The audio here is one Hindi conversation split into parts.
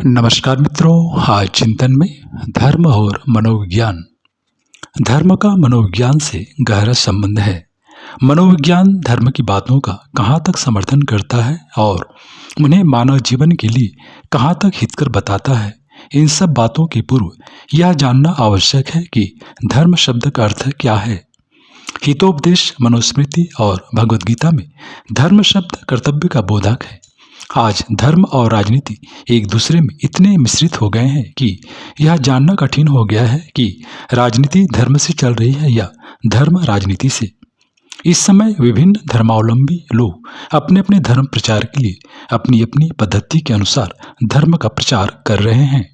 नमस्कार मित्रों, आज चिंतन में धर्म और मनोविज्ञान। धर्म का मनोविज्ञान से गहरा संबंध है। मनोविज्ञान धर्म की बातों का कहाँ तक समर्थन करता है और उन्हें मानव जीवन के लिए कहाँ तक हितकर बताता है। इन सब बातों के पूर्व यह जानना आवश्यक है कि धर्म शब्द का अर्थ क्या है। हितोपदेश, मनुस्मृति और भगवद गीता में धर्म शब्द कर्तव्य का बोधक है। आज धर्म और राजनीति एक दूसरे में इतने मिश्रित हो गए हैं कि यह जानना कठिन हो गया है कि राजनीति धर्म से चल रही है या धर्म राजनीति से। इस समय विभिन्न धर्मावलंबी लोग अपने अपने धर्म प्रचार के लिए अपनी अपनी पद्धति के अनुसार धर्म का प्रचार कर रहे हैं।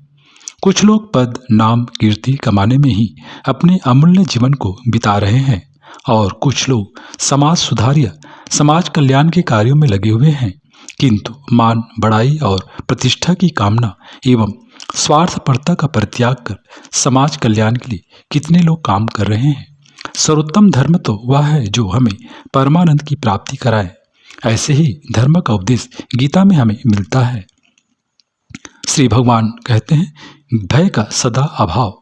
कुछ लोग पद, नाम, कीर्ति कमाने में ही अपने अमूल्य जीवन को बिता रहे हैं और कुछ लोग समाज सुधार या समाज कल्याण के कार्यों में लगे हुए हैं। किंतु मान, बड़ाई और प्रतिष्ठा की कामना एवं स्वार्थपरता का परित्याग कर समाज कल्याण के लिए कितने लोग काम कर रहे हैं। सर्वोत्तम धर्म तो वह है जो हमें परमानंद की प्राप्ति कराए। ऐसे ही धर्म का उपदेश गीता में हमें मिलता है। श्री भगवान कहते हैं, भय का सदा अभाव,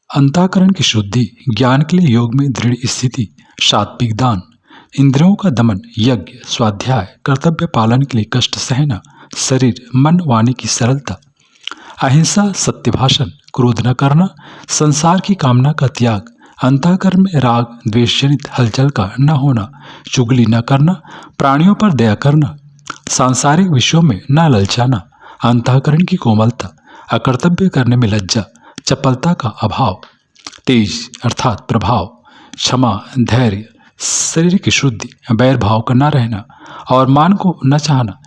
अंतःकरण की शुद्धि, ज्ञान के लिए योग में दृढ़ स्थिति, सात्विक दान, इंद्रियों का दमन, यज्ञ, स्वाध्याय, कर्तव्य पालन के लिए कष्ट सहना, शरीर, मन, वाणी की सरलता, अहिंसा, सत्य भाषण, क्रोध न करना, संसार की कामना का त्याग, अंतःकरण में राग द्वेष जनित हलचल का न होना, चुगली न करना, प्राणियों पर दया करना, सांसारिक विषयों में न ललचाना, अंतःकरण की कोमलता, अकर्तव्य करने में लज्जा, चपलता का अभाव, तेज अर्थात प्रभाव, क्षमा, धैर्य, शरीर की शुद्धि, बैर भाव का न रहना और मान को न चाहना।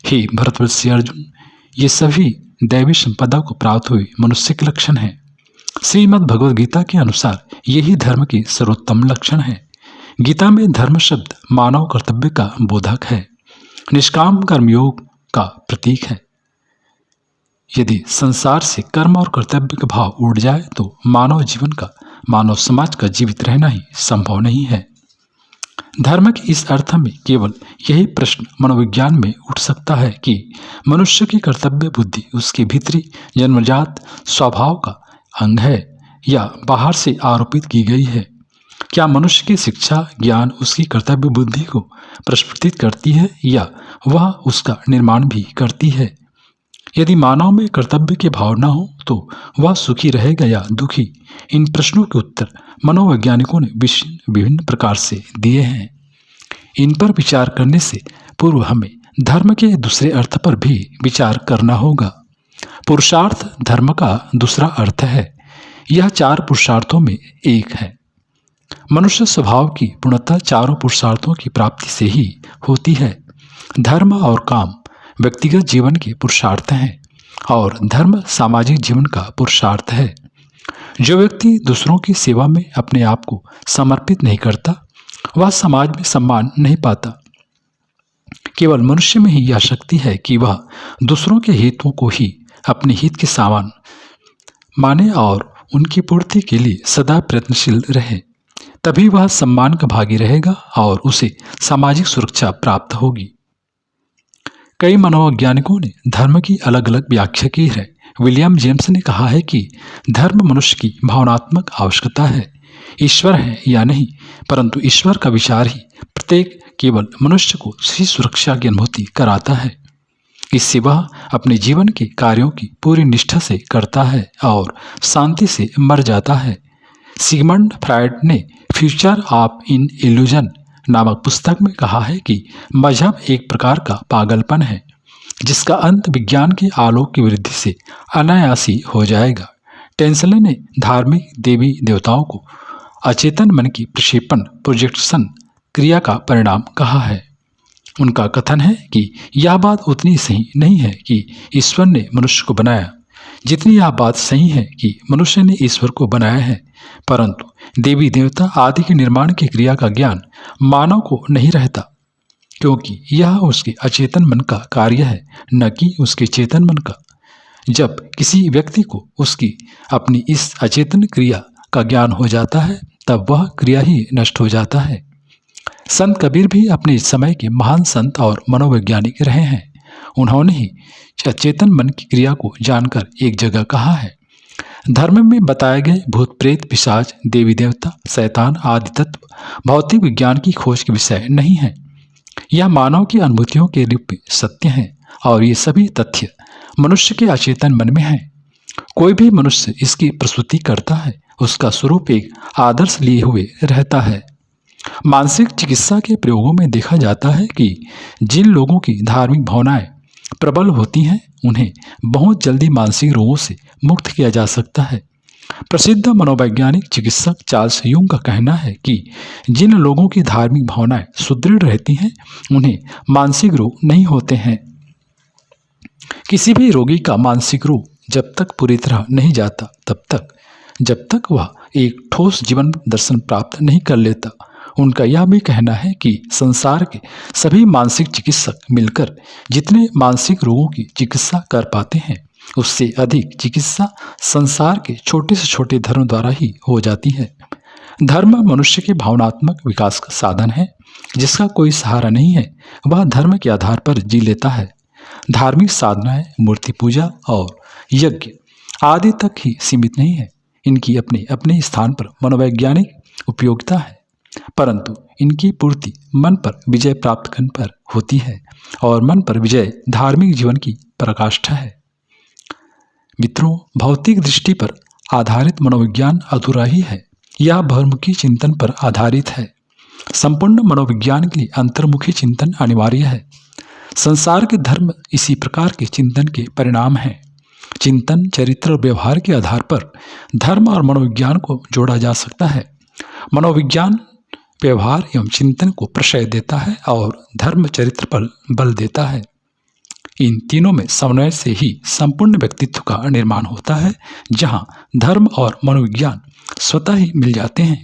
हे भरतवंशी अर्जुन, ये सभी दैवी संपदा को प्राप्त हुए मनुष्य के लक्षण हैं। श्रीमद् भगवद गीता के अनुसार यही धर्म की सर्वोत्तम लक्षण है। गीता में धर्म शब्द मानव कर्तव्य का बोधक है, निष्काम कर्मयोग का प्रतीक है। यदि संसार से कर्म और कर्तव्य का भाव उड़ जाए तो मानव जीवन का, मानव समाज का जीवित रहना ही संभव नहीं है। धर्म के इस अर्थ में केवल यही प्रश्न मनोविज्ञान में उठ सकता है कि मनुष्य की कर्तव्य बुद्धि उसके भीतरी जन्मजात स्वभाव का अंग है या बाहर से आरोपित की गई है। क्या मनुष्य की शिक्षा, ज्ञान उसकी कर्तव्य बुद्धि को प्रस्फुटित करती है या वह उसका निर्माण भी करती है? यदि मानव में कर्तव्य के भाव न हो तो वह सुखी रहेगा या दुखी? इन प्रश्नों के उत्तर मनोवैज्ञानिकों ने विभिन्न प्रकार से दिए हैं। इन पर विचार करने से पूर्व हमें धर्म के दूसरे अर्थ पर भी विचार करना होगा। पुरुषार्थ धर्म का दूसरा अर्थ है। यह चार पुरुषार्थों में एक है। मनुष्य स्वभाव की पूर्णतः चारों पुरुषार्थों की प्राप्ति से ही होती है। धर्म और काम व्यक्तिगत जीवन के पुरुषार्थ हैं और धर्म सामाजिक जीवन का पुरुषार्थ है। जो व्यक्ति दूसरों की सेवा में अपने आप को समर्पित नहीं करता, वह समाज में सम्मान नहीं पाता। केवल मनुष्य में ही यह शक्ति है कि वह दूसरों के हितों को ही अपने हित के समान माने और उनकी पूर्ति के लिए सदा प्रयत्नशील रहे। तभी वह सम्मान का भागी रहेगा और उसे सामाजिक सुरक्षा प्राप्त होगी। कई मनोवैज्ञानिकों ने धर्म की अलग अलग व्याख्या की है। विलियम जेम्स ने कहा है कि धर्म मनुष्य की भावनात्मक आवश्यकता है। ईश्वर है या नहीं, परंतु ईश्वर का विचार ही प्रत्येक केवल मनुष्य को सही सुरक्षा की अनुभूति कराता है। इससे वह अपने जीवन के कार्यों की पूरी निष्ठा से करता है और शांति से मर जाता है। सिगमंड फ्रायड ने फ्यूचर ऑफ इन इल्यूजन नामक पुस्तक में कहा है कि मजहब एक प्रकार का पागलपन है जिसका अंत विज्ञान के आलोक की वृद्धि से अनायासी हो जाएगा। टेंसले ने धार्मिक देवी देवताओं को अचेतन मन की प्रक्षेपण प्रोजेक्शन क्रिया का परिणाम कहा है। उनका कथन है कि यह बात उतनी सही नहीं है कि ईश्वर ने मनुष्य को बनाया जितनी यह बात सही है कि मनुष्य ने ईश्वर को बनाया है, परंतु देवी देवता आदि के निर्माण की क्रिया का ज्ञान मानव को नहीं रहता, क्योंकि यह उसके अचेतन मन का कार्य है, न कि उसके चेतन मन का। जब किसी व्यक्ति को उसकी अपनी इस अचेतन क्रिया का ज्ञान हो जाता है, तब वह क्रिया ही नष्ट हो जाता है। संत कबीर भी अपने समय के महान संत और मनोवैज्ञानिक रहे हैं। उन्होंने ही चेतन मन की क्रिया को जानकर एक जगह कहा है, धर्म में बताए गए भूत प्रेत पिशाच देवी देवता शैतान आदि तत्व भौतिक विज्ञान की खोज के विषय नहीं है। यह मानव की अनुभूतियों के रूप में सत्य है और ये सभी तथ्य मनुष्य के अचेतन मन में है। कोई भी मनुष्य इसकी प्रस्तुति करता है, उसका स्वरूप एक आदर्श लिए हुए रहता है। मानसिक चिकित्सा के प्रयोगों में देखा जाता है कि जिन लोगों की धार्मिक भावनाएं प्रबल होती हैं उन्हें बहुत जल्दी मानसिक रोगों से मुक्त किया जा सकता है। प्रसिद्ध मनोवैज्ञानिक चिकित्सक चार्ल्स यूंग का कहना है कि जिन लोगों की धार्मिक भावनाएं सुदृढ़ रहती हैं उन्हें मानसिक रोग नहीं होते हैं। किसी भी रोगी का मानसिक रोग जब तक पूरी तरह नहीं जाता जब तक वह एक ठोस जीवन दर्शन प्राप्त नहीं कर लेता। उनका यह भी कहना है कि संसार के सभी मानसिक चिकित्सक मिलकर जितने मानसिक रोगों की चिकित्सा कर पाते हैं उससे अधिक चिकित्सा संसार के छोटे से छोटे धर्म द्वारा ही हो जाती है। धर्म मनुष्य के भावनात्मक विकास का साधन है। जिसका कोई सहारा नहीं है वह धर्म के आधार पर जी लेता है। धार्मिक साधनाएं मूर्ति पूजा और यज्ञ आदि तक ही सीमित नहीं है। इनकी अपने अपने स्थान पर मनोवैज्ञानिक उपयोगिता है, परंतु इनकी पूर्ति मन पर विजय प्राप्त करने पर होती है और मन पर विजय धार्मिक जीवन की पराकाष्ठा है। मित्रों, भौतिक दृष्टि पर आधारित मनोविज्ञान अधूरा ही है। यह बहुमुखी चिंतन पर आधारित है। संपूर्ण मनोविज्ञान के लिए अंतर्मुखी चिंतन अनिवार्य है। संसार के धर्म इसी प्रकार के चिंतन के परिणाम हैं। चिंतन, चरित्र और व्यवहार के आधार पर धर्म और मनोविज्ञान को जोड़ा जा सकता है। मनोविज्ञान व्यवहार एवं चिंतन को प्रशय देता है और धर्म चरित्र पर बल देता है। इन तीनों में समन्वय से ही संपूर्ण व्यक्तित्व का निर्माण होता है, जहाँ धर्म और मनोविज्ञान स्वतः ही मिल जाते हैं।